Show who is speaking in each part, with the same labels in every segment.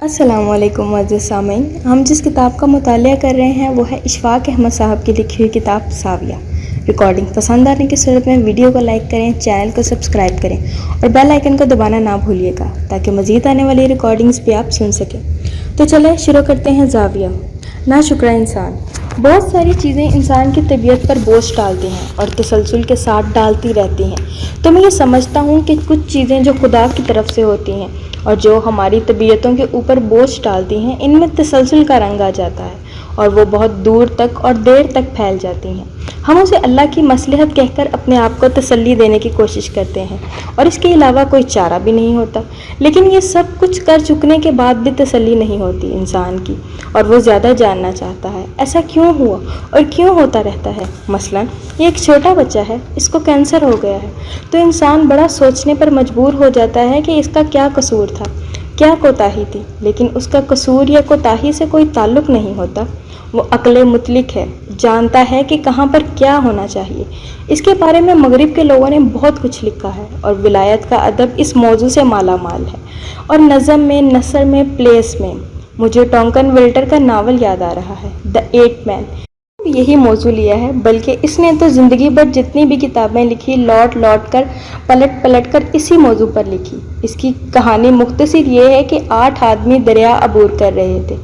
Speaker 1: السلام علیکم معزز سامعین، ہم جس کتاب کا مطالعہ کر رہے ہیں وہ ہے اشفاق احمد صاحب کی لکھی ہوئی کتاب ساویہ۔ ریکارڈنگ پسند آنے کی صورت میں ویڈیو کو لائک کریں، چینل کو سبسکرائب کریں اور بیل آئیکن کو دبانا نہ بھولیے گا تاکہ مزید آنے والی ریکارڈنگز بھی آپ سن سکیں۔ تو چلیں شروع کرتے ہیں۔ زاویہ۔ ناشکرہ انسان بہت ساری چیزیں انسان کی طبیعت پر بوجھ ڈالتی ہیں اور تسلسل کے ساتھ ڈالتی رہتی ہیں۔ تو میں یہ سمجھتا ہوں کہ کچھ چیزیں جو خدا کی طرف سے ہوتی ہیں اور جو ہماری طبیعتوں کے اوپر بوجھ ڈالتی ہیں، ان میں تسلسل کا رنگ آ جاتا ہے اور وہ بہت دور تک اور دیر تک پھیل جاتی ہیں۔ ہم اسے اللہ کی مصلحت کہہ کر اپنے آپ کو تسلی دینے کی کوشش کرتے ہیں اور اس کے علاوہ کوئی چارہ بھی نہیں ہوتا، لیکن یہ سب کچھ کر چکنے کے بعد بھی تسلی نہیں ہوتی انسان کی، اور وہ زیادہ جاننا چاہتا ہے ایسا کیوں ہوا اور کیوں ہوتا رہتا ہے۔ مثلاً یہ ایک چھوٹا بچہ ہے، اس کو کینسر ہو گیا ہے، تو انسان بڑا سوچنے پر مجبور ہو جاتا ہے کہ اس کا کیا قصور تھا، کیا کوتاہی تھی، لیکن اس کا قصور یا کوتاہی سے کوئی تعلق نہیں ہوتا۔ وہ عقل مطلق ہے، جانتا ہے کہ کہاں پر کیا ہونا چاہیے۔ اس کے بارے میں مغرب کے لوگوں نے بہت کچھ لکھا ہے اور ولایت کا ادب اس موضوع سے مالا مال ہے، اور نظم میں، نثر میں، پلیس میں۔ مجھے ٹونکن ولٹر کا ناول یاد آ رہا ہے، دی ایٹ مین۔ یہی موضوع لیا ہے، بلکہ اس نے تو زندگی بھر جتنی بھی کتابیں لکھی لوٹ کر پلٹ کر اسی موضوع پر لکھی۔ اس کی کہانی مختصر یہ ہے کہ 8 آدمی دریا عبور کر رہے تھے،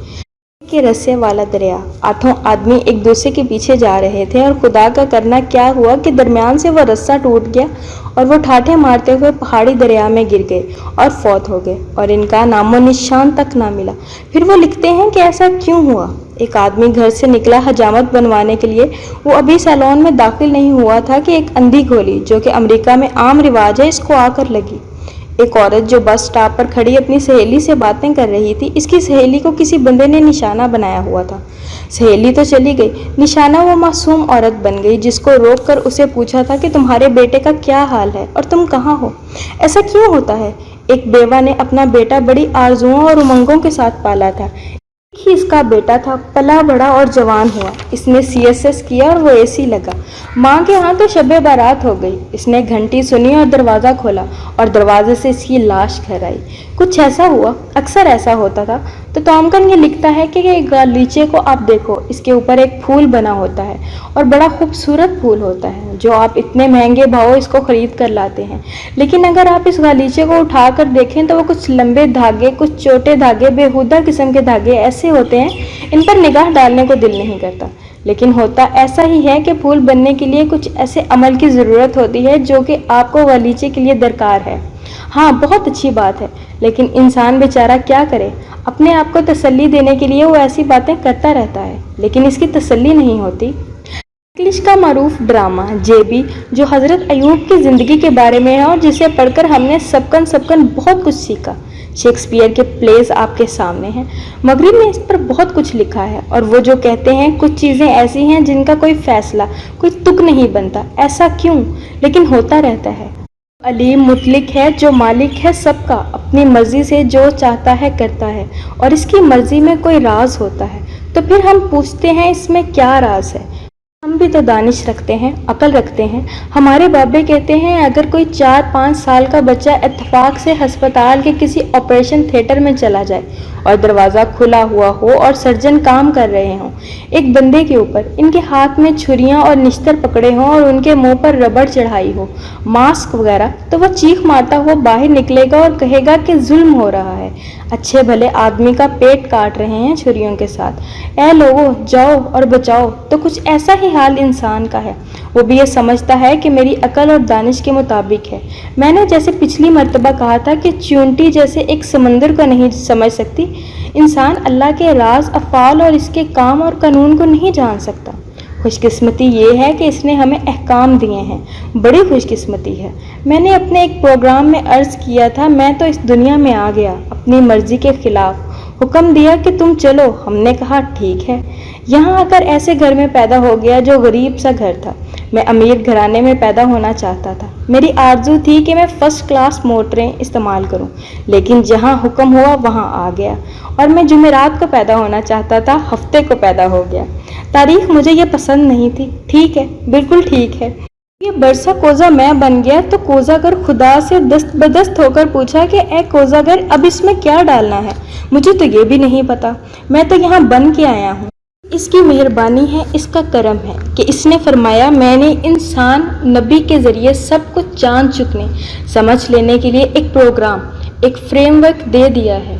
Speaker 1: کہ رسے والا دریا۔ 8 آدمی ایک دوسرے کے پیچھے جا رہے تھے، اور خدا کا کرنا کیا ہوا کہ درمیان سے وہ رسہ ٹوٹ گیا اور وہ ٹھاٹھے مارتے ہوئے پہاڑی دریا میں گر گئے اور فوت ہو گئے، اور ان کا نام و نشان تک نہ ملا۔ پھر وہ لکھتے ہیں کہ ایسا کیوں ہوا۔ ایک آدمی گھر سے نکلا حجامت بنوانے کے لیے، وہ ابھی سیلون میں داخل نہیں ہوا تھا کہ ایک اندھی گولی، جو کہ امریکہ میں عام رواج ہے، اس کو آ کر لگی۔ ایک عورت جو بس سٹاپ پر کھڑی اپنی سہیلی سے باتیں کر رہی تھی، اس کی سہیلی کو کسی بندے نے نشانہ بنایا ہوا تھا۔ سہیلی تو چلی گئی، نشانہ وہ معصوم عورت بن گئی جس کو روک کر اسے پوچھا تھا کہ تمہارے بیٹے کا کیا حال ہے اور تم کہاں ہو۔ ایسا کیوں ہوتا ہے؟ ایک بیوہ نے اپنا بیٹا بڑی آرزوؤں اور امنگوں کے ساتھ پالا تھا۔ ایک ہی اس کا بیٹا تھا، پلا بڑا اور جوان ہوا۔ اس نے CSS کیا اور وہ AC لگا۔ ماں کے ہاں تو شب بارات ہو گئی۔ اس نے گھنٹی سنی اور دروازہ کھولا، اور دروازے سے اس کی لاش گھر آئی۔ کچھ ایسا ہوا، اکثر ایسا ہوتا تھا۔ تو ٹامکن یہ لکھتا ہے کہ گالیچے کو آپ دیکھو، اس کے اوپر ایک پھول بنا ہوتا ہے، اور بڑا خوبصورت پھول ہوتا ہے، جو آپ اتنے مہنگے بھاؤ اس کو خرید کر لاتے ہیں، لیکن اگر آپ اس گالیچے کو اٹھا کر دیکھیں تو وہ کچھ لمبے دھاگے، کچھ چھوٹے دھاگے، بےہودہ قسم کے دھاگے ایسے ہوتے ہیں، ان پر نگاہ ڈالنے کو دل نہیں کرتا۔ لیکن ہوتا ایسا ہی ہے کہ پھول بننے کے لیے کچھ ایسے عمل کی ضرورت ہوتی ہے جو کہ آپ کو غالیچے کے لیے درکار ہے۔ ہاں، بہت اچھی بات ہے، لیکن انسان بیچارہ کیا کرے؟ اپنے آپ کو تسلی دینے کے لیے وہ ایسی باتیں کرتا رہتا ہے، لیکن اس کی تسلی نہیں ہوتی۔ انگلش کا معروف ڈرامہ JB، جو حضرت ایوب کی زندگی کے بارے میں ہے اور جسے پڑھ کر ہم نے سبکن بہت کچھ سیکھا۔ شیکسپیئر کے پلیز آپ کے سامنے ہیں۔ مغرب نے اس پر بہت کچھ لکھا ہے، اور وہ جو کہتے ہیں کچھ چیزیں ایسی ہیں جن کا کوئی فیصلہ، کوئی تک نہیں بنتا۔ ایسا کیوں؟ لیکن ہوتا رہتا ہے۔ علیم مطلق ہے، جو مالک ہے سب کا، اپنی مرضی سے جو چاہتا ہے کرتا ہے، اور اس کی مرضی میں کوئی راز ہوتا ہے۔ تو پھر ہم پوچھتے ہیں اس میں کیا راز ہے؟ ہم بھی تو دانش رکھتے ہیں، عقل رکھتے ہیں۔ ہمارے بابے کہتے ہیں اگر کوئی 4-5 سال کا بچہ اتفاق سے ہسپتال کے کسی آپریشن تھیٹر میں چلا جائے اور دروازہ کھلا ہوا ہو اور سرجن کام کر رہے ہوں ایک بندے کے اوپر، ان کے ہاتھ میں چھریاں اور نشتر پکڑے ہوں اور ان کے منہ پر ربڑ چڑھائی ہو، ماسک وغیرہ، تو وہ چیخ مارتا ہوا باہر نکلے گا اور کہے گا کہ ظلم ہو رہا ہے، اچھے بھلے آدمی کا پیٹ کاٹ رہے ہیں چھریوں کے ساتھ، اے لوگو جاؤ اور بچاؤ۔ تو کچھ ایسا ہی حال انسان کا ہے۔ وہ بھی یہ سمجھتا ہے کہ میری عقل اور دانش کے مطابق ہے۔ میں نے جیسے پچھلی مرتبہ کہا تھا کہ چیونٹی جیسے ایک سمندر کو نہیں سمجھ سکتی، انسان اللہ کے راز، افعال اور اس کے کام اور قانون کو نہیں جان سکتا۔ خوش قسمتی یہ ہے کہ اس نے ہمیں احکام دیے ہیں، بڑی خوش قسمتی ہے۔ میں نے اپنے ایک پروگرام میں عرض کیا تھا، میں تو اس دنیا میں آ گیا اپنی مرضی کے خلاف، حکم دیا کہ تم چلو، ہم نے کہا ٹھیک ہے۔ یہاں آ کر ایسے گھر میں پیدا ہو گیا جو غریب سا گھر تھا۔ میں امیر گھرانے میں پیدا ہونا چاہتا تھا۔ میری آرزو تھی کہ میں فرسٹ کلاس موٹریں استعمال کروں، لیکن جہاں حکم ہوا وہاں آ گیا۔ اور میں جمعرات کو پیدا ہونا چاہتا تھا، ہفتے کو پیدا ہو گیا۔ تاریخ مجھے یہ پسند نہیں تھی۔ ٹھیک ہے، بالکل ٹھیک ہے۔ یہ برسا کوزہ میں بن گیا تو کوزاگر خدا سے دست بدست ہو کر پوچھا کہ اے کوزاگر اب اس میں کیا ڈالنا ہے؟ مجھے تو یہ بھی نہیں پتا، میں تو یہاں بن کے آیا ہوں۔ اس کی مہربانی ہے، اس کا کرم ہے کہ اس نے فرمایا میں نے انسان نبی کے ذریعے سب کچھ جان چکنے سمجھ لینے کے لیے ایک پروگرام، ایک فریم ورک دے دیا ہے۔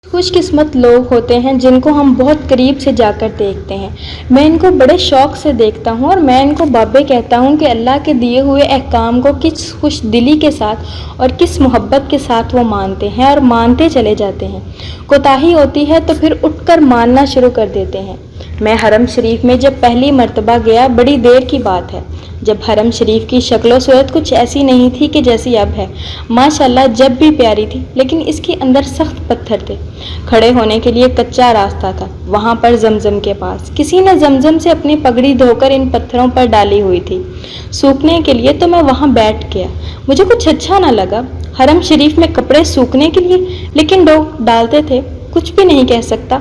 Speaker 1: خوش قسمت لوگ ہوتے ہیں جن کو ہم بہت قریب سے جا کر دیکھتے ہیں۔ میں ان کو بڑے شوق سے دیکھتا ہوں اور میں ان کو بابے کہتا ہوں کہ اللہ کے دیے ہوئے احکام کو کس خوش دلی کے ساتھ اور کس محبت کے ساتھ وہ مانتے ہیں اور مانتے چلے جاتے ہیں۔ کوتاہی ہوتی ہے تو پھر اٹھ کر ماننا شروع کر دیتے ہیں۔ میں حرم شریف میں جب پہلی مرتبہ گیا، بڑی دیر کی بات ہے، جب حرم شریف کی شکل و صورت کچھ ایسی نہیں تھی کہ جیسی اب ہے۔ ماشاءاللہ جب بھی پیاری تھی، لیکن اس کے اندر سخت پتھر تھے۔ کھڑے ہونے کے لیے کچا راستہ تھا۔ وہاں پر زمزم کے پاس کسی نے زمزم سے اپنی پگڑی دھو کر ان پتھروں پر ڈالی ہوئی تھی سوکھنے کے لیے، تو میں وہاں بیٹھ گیا۔ مجھے کچھ اچھا نہ لگا۔ حرم شریف میں کپڑے سوکھنے کے لیے، لیکن لوگ ڈالتے تھے، کچھ بھی نہیں کہہ سکتا۔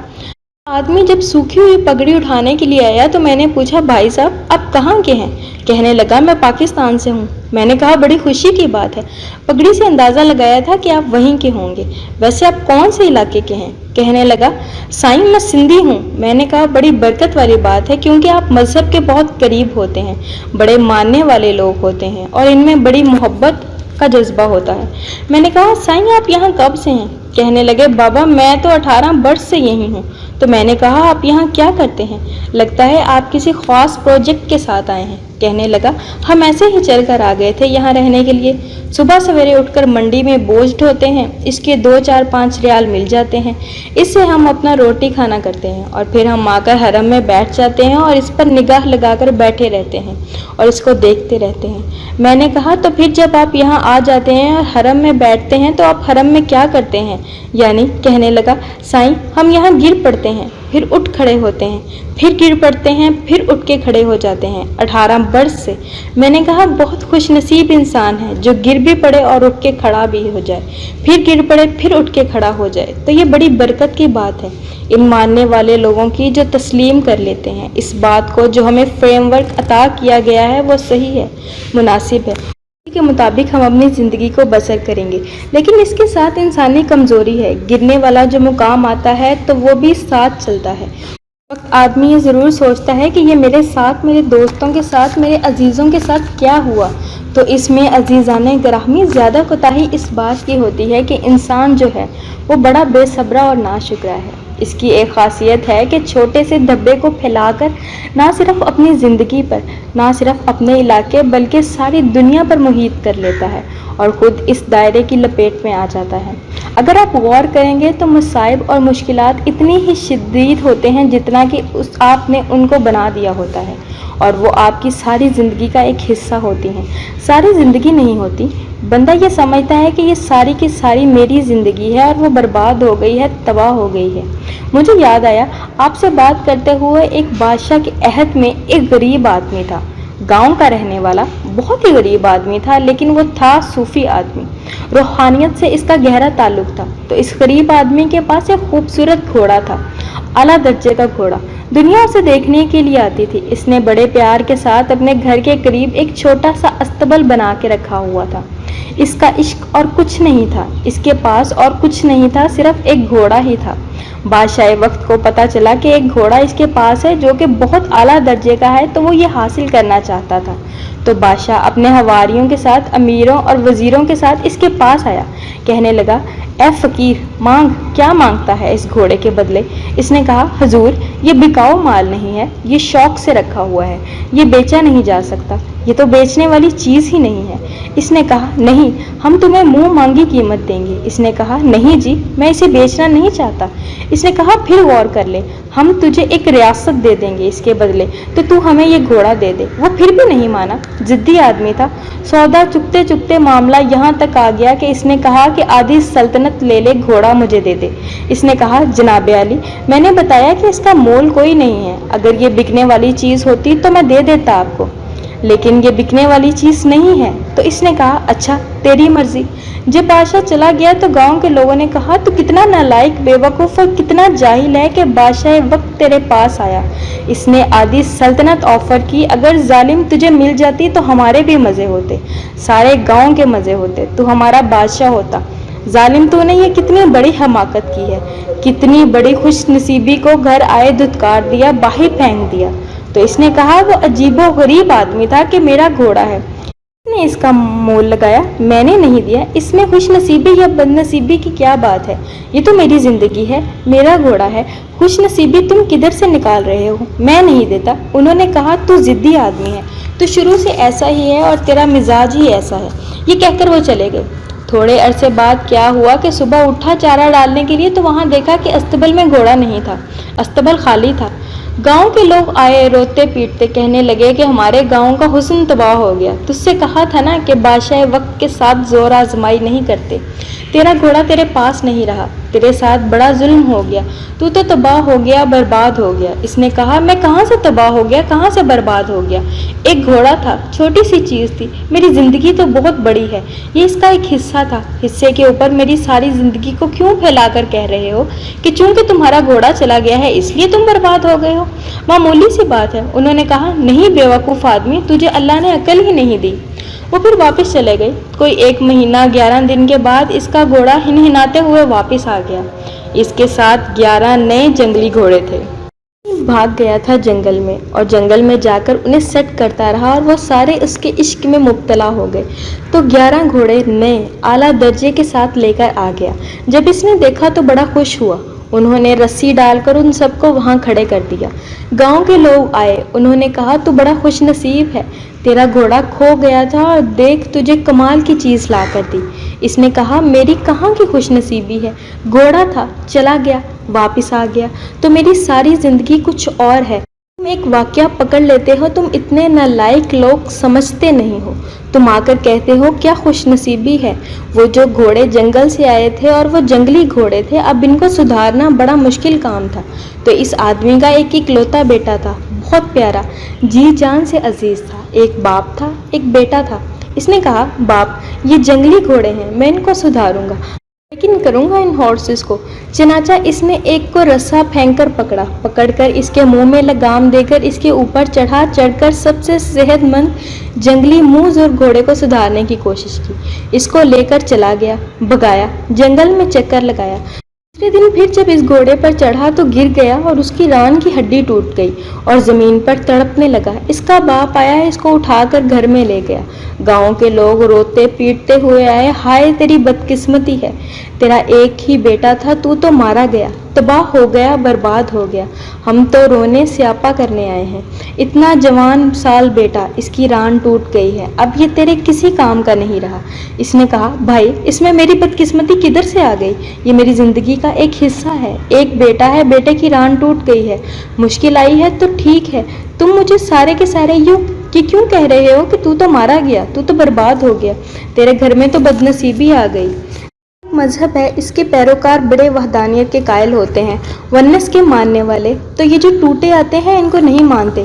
Speaker 1: آدمی جب سوکھی ہوئی پگڑی اٹھانے کے لیے آیا تو میں نے پوچھا بھائی صاحب آپ کہاں کے ہیں؟ کہنے لگا میں پاکستان سے ہوں۔ میں نے کہا بڑی خوشی کی بات ہے، پگڑی سے اندازہ لگایا تھا کہ آپ وہیں کے ہوں گے، ویسے آپ کون سے علاقے کے ہیں؟ کہنے لگا سائیں میں سندھی ہوں۔ میں نے کہا بڑی برکت والی بات ہے، کیونکہ آپ مذہب کے بہت قریب ہوتے ہیں، بڑے ماننے والے لوگ ہوتے ہیں اور ان میں بڑی محبت کا جذبہ ہوتا ہے۔ میں نے کہا سائیں آپ یہاں کب سے ہیں؟ کہنے لگے بابا میں تو 18 برس سے یہی ہوں۔ تو میں نے کہا آپ یہاں کیا کرتے ہیں؟ لگتا ہے آپ کسی خاص پروجیکٹ کے ساتھ آئے ہیں۔ کہنے لگا ہم ایسے ہی چل کر آ گئے تھے یہاں رہنے کے لیے۔ صبح سویرے اٹھ کر منڈی میں بوجھ ڈھوتے ہیں، اس کے 2 4 5 ریال مل جاتے ہیں، اس سے ہم اپنا روٹی کھانا کرتے ہیں اور پھر ہم آ کر حرم میں بیٹھ جاتے ہیں اور اس پر نگاہ لگا کر بیٹھے رہتے ہیں اور اس کو دیکھتے رہتے ہیں۔ میں نے کہا تو پھر جب آپ یہاں آ جاتے ہیں اور حرم میں بیٹھتے ہیں تو آپ حرم میں کیا کرتے ہیں؟ یعنی کہنے لگا سائیں ہم یہاں گر پڑتے ہیں، پھر اٹھ کھڑے ہوتے ہیں، پھر گر پڑتے ہیں، پھر اٹھ کے کھڑے ہو جاتے ہیں 18 برس سے۔ میں نے کہا بہت خوش نصیب انسان ہے جو گر بھی پڑے اور اٹھ کے کھڑا بھی ہو جائے، پھر گر پڑے پھر اٹھ کے کھڑا ہو جائے، تو یہ بڑی برکت کی بات ہے ان ماننے والے لوگوں کی جو تسلیم کر لیتے ہیں اس بات کو جو ہمیں فریم ورک عطا کیا گیا ہے وہ صحیح ہے، مناسب ہے، کے مطابق ہم اپنی زندگی کو بسر کریں گے۔ لیکن اس کے ساتھ انسانی کمزوری ہے، گرنے والا جو مقام آتا ہے تو وہ بھی ساتھ چلتا ہے۔ وقت آدمی یہ ضرور سوچتا ہے کہ یہ میرے ساتھ، میرے دوستوں کے ساتھ، میرے عزیزوں کے ساتھ کیا ہوا، تو اس میں عزیزان گرامی زیادہ کوتاہی اس بات کی ہوتی ہے کہ انسان جو ہے وہ بڑا بے صبرا اور ناشکرا ہے۔ اس کی ایک خاصیت ہے کہ چھوٹے سے دھبے کو پھیلا کر نہ صرف اپنی زندگی پر، نہ صرف اپنے علاقے بلکہ ساری دنیا پر محیط کر لیتا ہے اور خود اس دائرے کی لپیٹ میں آ جاتا ہے۔ اگر آپ غور کریں گے تو مصائب اور مشکلات اتنی ہی شدید ہوتے ہیں جتنا کہ آپ نے ان کو بنا دیا ہوتا ہے، اور وہ آپ کی ساری زندگی کا ایک حصہ ہوتی ہیں۔ ساری زندگی نہیں ہوتی، بندہ یہ سمجھتا ہے کہ یہ ساری کی ساری میری زندگی ہے اور وہ برباد ہو گئی ہے، تباہ ہو گئی ہے۔ مجھے یاد آیا آپ سے بات کرتے ہوئے ایک بادشاہ کے عہد میں ایک غریب آدمی تھا، گاؤں کا رہنے والا، بہت ہی غریب آدمی تھا، لیکن وہ تھا صوفی آدمی، روحانیت سے اس کا گہرا تعلق تھا۔ تو اس غریب آدمی کے پاس ایک خوبصورت گھوڑا تھا، اعلیٰ درجے کا گھوڑا، دنیا اسے دیکھنے کے لیے آتی تھی۔ اس نے بڑے پیار کے ساتھ اپنے گھر کے قریب ایک چھوٹا سا استبل بنا کے رکھا ہوا تھا۔ اس کا عشق اور کچھ نہیں تھا، اس کے پاس اور کچھ نہیں تھا، صرف ایک گھوڑا ہی تھا۔ بادشاہ وقت کو پتہ چلا کہ ایک گھوڑا اس کے پاس ہے جو کہ بہت اعلیٰ درجے کا ہے، تو وہ یہ حاصل کرنا چاہتا تھا۔ تو بادشاہ اپنے حواریوں کے ساتھ، امیروں اور وزیروں کے ساتھ اس کے پاس آیا، کہنے لگا اے فقیر مانگ، کیا مانگتا ہے اس گھوڑے کے بدلے؟ اس نے کہا حضور یہ بکاؤ مال نہیں ہے، یہ شوق سے رکھا ہوا ہے، یہ بیچا نہیں جا سکتا، یہ تو بیچنے والی چیز ہی نہیں ہے۔ اس نے کہا نہیں، ہم تمہیں منہ مانگی قیمت دیں گے۔ اس نے کہا نہیں جی، میں اسے بیچنا نہیں چاہتا۔ اس نے کہا پھر غور کر لے، ہم تجھے ایک ریاست دے دیں گے اس کے بدلے، تو ہمیں یہ گھوڑا دے دے۔ وہ پھر بھی نہیں مانا، ضدی آدمی تھا۔ سودا چکتے چکتے معاملہ یہاں تک آ گیا کہ اس نے کہا کہ آدھی سلطنت لے لے، گھوڑا مجھے دے دے۔ اس نے کہا جناب عالی، میں نے بتایا کہ اس کا مول کوئی نہیں ہے، اگر یہ بکنے والی چیز ہوتی تو میں دے دیتا آپ کو۔ لیکن یہ بکنے والی چیز نہیں ہے۔ تو اس نے کہا اچھا تیری مرضی۔ جب بادشاہ چلا گیا تو گاؤں کے لوگوں نے کہا تو کتنا نالائق، بے وقوف اور کتنا جاہل ہے کہ بادشاہ وقت تیرے پاس آیا، اس نے آدھی سلطنت آفر کی، اگر ظالم تجھے مل جاتی تو ہمارے بھی مزے ہوتے، سارے گاؤں کے مزے ہوتے، تو ہمارا بادشاہ ہوتا۔ ظالم تو نے یہ کتنی بڑی حماقت کی ہے، کتنی بڑی خوش نصیبی کو گھر آئے دھتکار دیا، باہر پھینک دیا۔ تو اس نے کہا وہ عجیب و غریب آدمی تھا کہ میرا گھوڑا ہے، اس نے اس کا مول لگایا، میں نے نہیں دیا، اس میں خوش نصیبی یا بد نصیبی کی کیا بات ہے، یہ تو میری زندگی ہے، میرا گھوڑا ہے، خوش نصیبی تم کدھر سے نکال رہے ہو، میں نہیں دیتا۔ انہوں نے کہا تو ضدی آدمی ہے، تو شروع سے ایسا ہی ہے اور تیرا مزاج ہی ایسا ہے۔ یہ کہہ کر وہ چلے گئے۔ تھوڑے عرصے بعد کیا ہوا کہ صبح اٹھا چارہ ڈالنے کے لیے تو وہاں دیکھا کہ استبل میں گھوڑا نہیں تھا، استبل خالی تھا۔ گاؤں کے لوگ آئے، روتے پیٹتے کہنے لگے کہ ہمارے گاؤں کا حسن تباہ ہو گیا، تجھ سے کہا تھا نا کہ بادشاہ وقت کے ساتھ زور آزمائی نہیں کرتے، تیرا گھوڑا تیرے پاس نہیں رہا، تیرے ساتھ بڑا ظلم ہو گیا، تو تباہ ہو گیا، برباد ہو گیا۔ اس نے کہا میں کہاں سے تباہ ہو گیا، کہاں سے برباد ہو گیا، ایک گھوڑا تھا، چھوٹی سی چیز تھی، میری زندگی تو بہت بڑی ہے، یہ اس کا ایک حصہ تھا، حصے کے اوپر میری ساری زندگی کو کیوں پھیلا کر کہہ رہے ہو کہ چونکہ تمہارا گھوڑا چلا گیا ہے اس لیے تم برباد ہو گئے ہو، معمولی سی بات ہے۔ انہوں نے کہا نہیں بے وقوف آدمی، تجھے اللہ نے عقل ہی نہیں دی۔ وہ پھر واپس چلے گئے۔ کوئی 1 مہینہ 11 دن کے بعد اس کا گھوڑا ہنہناتے ہوئے واپس آ گیا، اس کے ساتھ 11 نئے جنگلی گھوڑے تھے۔ بھاگ گیا تھا جنگل میں اور جنگل میں جا کر انہیں سٹ کرتا رہا اور وہ سارے اس کے عشق میں مبتلا ہو گئے، تو 11 گھوڑے نئے اعلیٰ درجے کے ساتھ لے کر آ گیا۔ جب اس نے دیکھا تو بڑا خوش ہوا، انہوں نے رسی ڈال کر ان سب کو وہاں کھڑے کر دیا۔ گاؤں کے لوگ آئے، انہوں نے کہا تو بڑا خوش نصیب ہے، تیرا گھوڑا کھو گیا تھا اور دیکھ تجھے کمال کی چیز لا کر دی۔ اس نے کہا میری کہاں کی خوش نصیبی ہے، گھوڑا تھا چلا گیا، واپس آ گیا، تو میری ساری زندگی کچھ اور ہے۔ تم ایک واقعہ پکڑ لیتے ہو، تم اتنے نالائق لوگ سمجھتے نہیں ہو، تم آ کر کہتے ہو کیا خوش نصیبی ہے۔ وہ جو گھوڑے جنگل سے آئے تھے اور وہ جنگلی گھوڑے تھے، اب ان کو سدھارنا بڑا مشکل کام تھا۔ تو اس آدمی کا ایک اکلوتا بیٹا تھا، بہت پیارا، جی جان سے عزیز تھا، ایک باپ تھا، ایک بیٹا تھا۔ اس نے کہا باپ یہ جنگلی گھوڑے ہیں، میں ان کو سدھاروں گا، لیکن کروں گا ان ہارسز کو۔ چنانچہ اس نے ایک کو رسا پھینک کر پکڑا، پکڑ کر اس کے منہ میں لگام دے کر اس کے اوپر چڑھا، چڑھ کر سب سے صحت مند جنگلی موز اور گھوڑے کو سدھارنے کی کوشش کی، اس کو لے کر چلا گیا، بھگایا، جنگل میں چکر لگایا۔ دوسرے دن پھر جب اس گھوڑے پر چڑھا تو گر گیا اور اس کی ران کی ہڈی ٹوٹ گئی اور زمین پر تڑپنے لگا۔ اس کا باپ آیا، اس کو اٹھا کر گھر میں لے گیا۔ گاؤں کے لوگ روتے پیٹتے ہوئے آئے، ہائے تیری بدقسمتی ہے، تیرا ایک ہی بیٹا تھا، تو مارا گیا، تباہ ہو گیا، برباد ہو گیا، ہم تو رونے سیاپا کرنے آئے ہیں، اتنا جوان سال بیٹا، اس کی ران ٹوٹ گئی ہے، اب یہ تیرے کسی کام کا نہیں رہا۔ اس نے کہا بھائی اس میں میری بدقسمتی کدھر سے آ گئی، یہ میری زندگی کا ایک حصہ ہے، ایک بیٹا ہے، بیٹے کی ران ٹوٹ گئی ہے، مشکل آئی ہے تو ٹھیک ہے، تم مجھے سارے کے سارے کیوں کہہ رہے ہو کہ تو مارا گیا، تو برباد ہو گیا، تیرے گھر میں تو بدنصیبی آ گئی۔ مذہب ہے، اس کے پیروکار بڑے وحدانیت کے قائل ہوتے ہیں، ونس کے ماننے والے، تو یہ جو ٹوٹے آتے ہیں ان کو نہیں مانتے،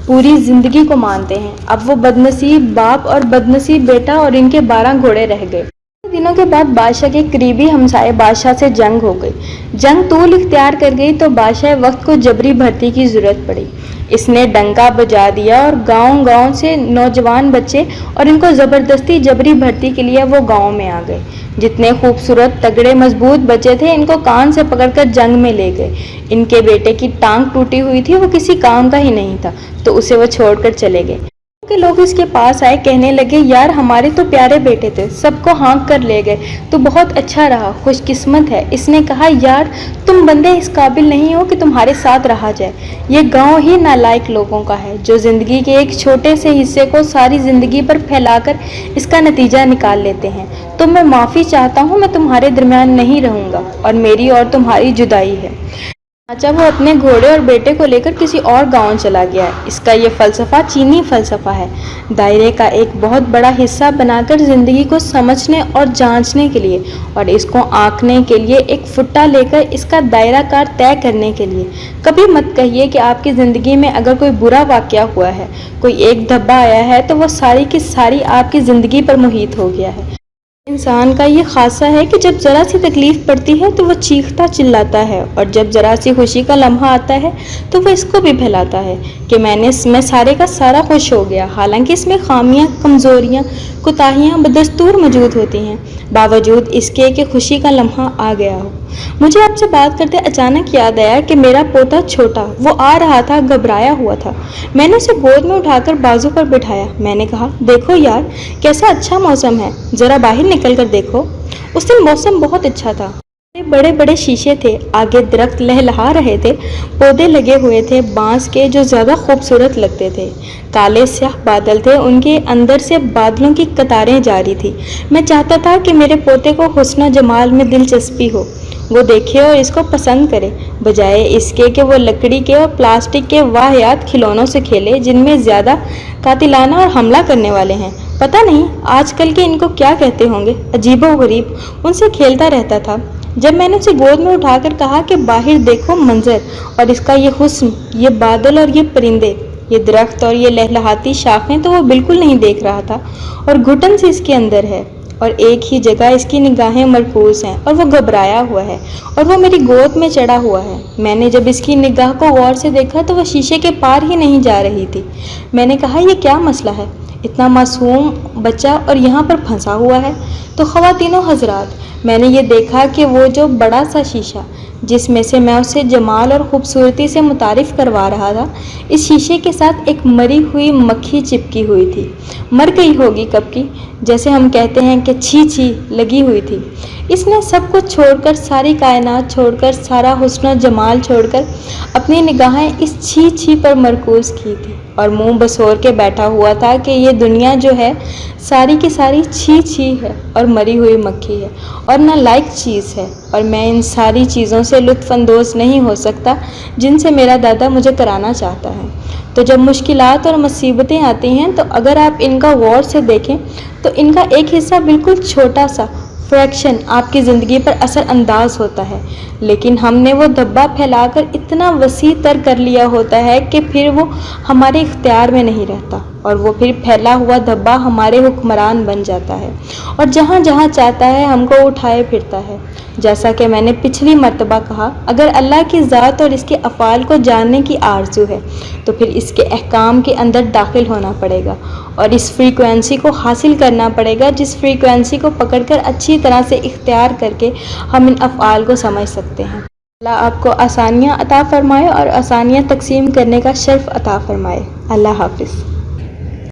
Speaker 1: پوری زندگی کو مانتے ہیں۔ اب وہ بدنصیب باپ اور بدنصیب بیٹا اور ان کے 12 گھوڑے رہ گئے۔ دنوں کے بعد بادشاہ کے قریبی ہمسائے بادشاہ سے جنگ ہو گئی، جنگ طول اختیار کر گئی تو بادشاہ وقت کو جبری بھرتی کی ضرورت پڑی۔ اس نے ڈنکا بجا دیا اور گاؤں گاؤں سے نوجوان بچے اور ان کو زبردستی جبری بھرتی کے لیے وہ گاؤں میں آ گئے۔ جتنے خوبصورت تگڑے مضبوط بچے تھے ان کو کان سے پکڑ کر جنگ میں لے گئے۔ ان کے بیٹے کی ٹانگ ٹوٹی ہوئی تھی، وہ کسی کام کا ہی نہیں تھا، تو اسے وہ چھوڑ کر چلے گئے۔ کہ لوگ اس کے پاس آئے، کہنے لگے یار ہمارے تو پیارے بیٹے تھے، سب کو ہانک کر لے گئے، تو بہت اچھا رہا، خوش قسمت ہے۔ اس نے کہا یار تم بندے اس قابل نہیں ہو کہ تمہارے ساتھ رہا جائے، یہ گاؤں ہی نالائق لوگوں کا ہے جو زندگی کے ایک چھوٹے سے حصے کو ساری زندگی پر پھیلا کر اس کا نتیجہ نکال لیتے ہیں۔ تو میں معافی چاہتا ہوں، میں تمہارے درمیان نہیں رہوں گا اور میری اور تمہاری جدائی ہے۔ چنانچہ وہ اپنے گھوڑے اور بیٹے کو لے کر کسی اور گاؤں چلا گیا۔ اس کا یہ فلسفہ چینی فلسفہ ہے، دائرے کا ایک بہت بڑا حصہ بنا کر زندگی کو سمجھنے اور جانچنے کے لیے، اور اس کو آنکنے کے لیے ایک فٹا لے کر اس کا دائرہ کار طے کرنے کے لیے۔ کبھی مت کہیے کہ آپ کی زندگی میں اگر کوئی برا واقعہ ہوا ہے، کوئی ایک دھبا آیا ہے، تو وہ ساری کی ساری آپ کی زندگی پر محیط ہو گیا ہے۔ انسان کا یہ خاصہ ہے کہ جب ذرا سی تکلیف پڑتی ہے تو وہ چیختا چلاتا ہے، اور جب ذرا سی خوشی کا لمحہ آتا ہے تو وہ اس کو بھی پھیلاتا ہے کہ میں سارے کا سارا خوش ہو گیا، حالانکہ اس میں خامیاں، کمزوریاں، کوتاہیاں بدستور موجود ہوتی ہیں، باوجود اس کے کہ خوشی کا لمحہ آ گیا ہو۔ مجھے آپ سے بات کرتے اچانک یاد آیا کہ میرا پوتا چھوٹا، وہ آ رہا تھا، گھبرایا ہوا تھا۔ میں نے اسے گود میں اٹھا کر بازو پر بٹھایا۔ میں نے کہا، دیکھو یار، کیسا اچھا موسم ہے، ذرا باہر نکل کر دیکھو۔ اس دن موسم بہت اچھا تھا، بڑے بڑے شیشے تھے، آگے درخت لہلہا رہے تھے، پودے لگے ہوئے تھے بانس کے جو زیادہ خوبصورت لگتے تھے، کالے سیاہ بادل تھے، ان کے اندر سے بادلوں کی قطاریں جاری تھی۔ میں چاہتا تھا کہ میرے پوتے کو حسن و جمال میں دلچسپی ہو، وہ دیکھے اور اس کو پسند کرے، بجائے اس کے کہ وہ لکڑی کے اور پلاسٹک کے واہیات کھلونوں سے کھیلے جن میں زیادہ قاتلانہ اور حملہ کرنے والے ہیں۔ پتہ نہیں آج کل کے ان کو کیا کہتے ہوں گے، عجیب و غریب۔ ان سے کھیلتا رہتا تھا۔ جب میں نے اسے گود میں اٹھا کر کہا کہ باہر دیکھو منظر، اور اس کا یہ حسن، یہ بادل اور یہ پرندے، یہ درخت اور یہ لہلہاتی شاخیں، تو وہ بالکل نہیں دیکھ رہا تھا، اور گھٹن سی اس کے اندر ہے، اور ایک ہی جگہ اس کی نگاہیں مرکوز ہیں، اور وہ گھبرایا ہوا ہے، اور وہ میری گود میں چڑھا ہوا ہے۔ میں نے جب اس کی نگاہ کو غور سے دیکھا تو وہ شیشے کے پار ہی نہیں جا رہی تھی۔ میں نے کہا، یہ کیا مسئلہ ہے؟ اتنا معصوم بچہ اور یہاں پر پھنسا ہوا ہے۔ تو خواتین و حضرات، میں نے یہ دیکھا کہ وہ جو بڑا سا شیشہ جس میں سے میں اسے جمال اور خوبصورتی سے متعارف کروا رہا تھا، اس شیشے کے ساتھ ایک مری ہوئی مکھی چپکی ہوئی تھی، مر گئی ہوگی کب کی، جیسے ہم کہتے ہیں کہ چھی چھی لگی ہوئی تھی۔ اس نے سب کچھ چھوڑ کر، ساری کائنات چھوڑ کر، سارا حسن و جمال چھوڑ کر اپنی نگاہیں اس چھی چھی پر مرکوز کی تھی، اور منہ بسور کے بیٹھا ہوا تھا کہ یہ دنیا جو ہے ساری کی ساری چھی چھی ہے اور مری ہوئی مکھی ہے اور نالائق چیز ہے، اور میں ان ساری چیزوں سے لطف اندوز نہیں ہو سکتا جن سے میرا دادا مجھے کرانا چاہتا ہے۔ تو جب مشکلات اور مصیبتیں آتی ہیں تو اگر آپ ان کا غور سے دیکھیں تو ان کا ایک حصہ بالکل چھوٹا سا فریکشن آپ کی زندگی پر اثر انداز ہوتا ہے، لیکن ہم نے وہ دھبا پھیلا کر اتنا وسیع تر کر لیا ہوتا ہے کہ پھر وہ ہمارے اختیار میں نہیں رہتا، اور وہ پھر پھیلا ہوا دھبا ہمارے حکمران بن جاتا ہے، اور جہاں جہاں چاہتا ہے ہم کو اٹھائے پھرتا ہے۔ جیسا کہ میں نے پچھلی مرتبہ کہا، اگر اللہ کی ذات اور اس کے افعال کو جاننے کی آرزو ہے تو پھر اس کے احکام کے اندر داخل ہونا پڑے گا، اور اس فریکوینسی کو حاصل کرنا پڑے گا جس فریکوینسی کو پکڑ کر اچھی طرح سے اختیار کر کے ہم ان افعال کو سمجھ سکتے ہیں۔ اللہ آپ کو آسانیاں عطا فرمائے اور آسانیاں تقسیم کرنے کا شرف عطا فرمائے۔ اللہ حافظ۔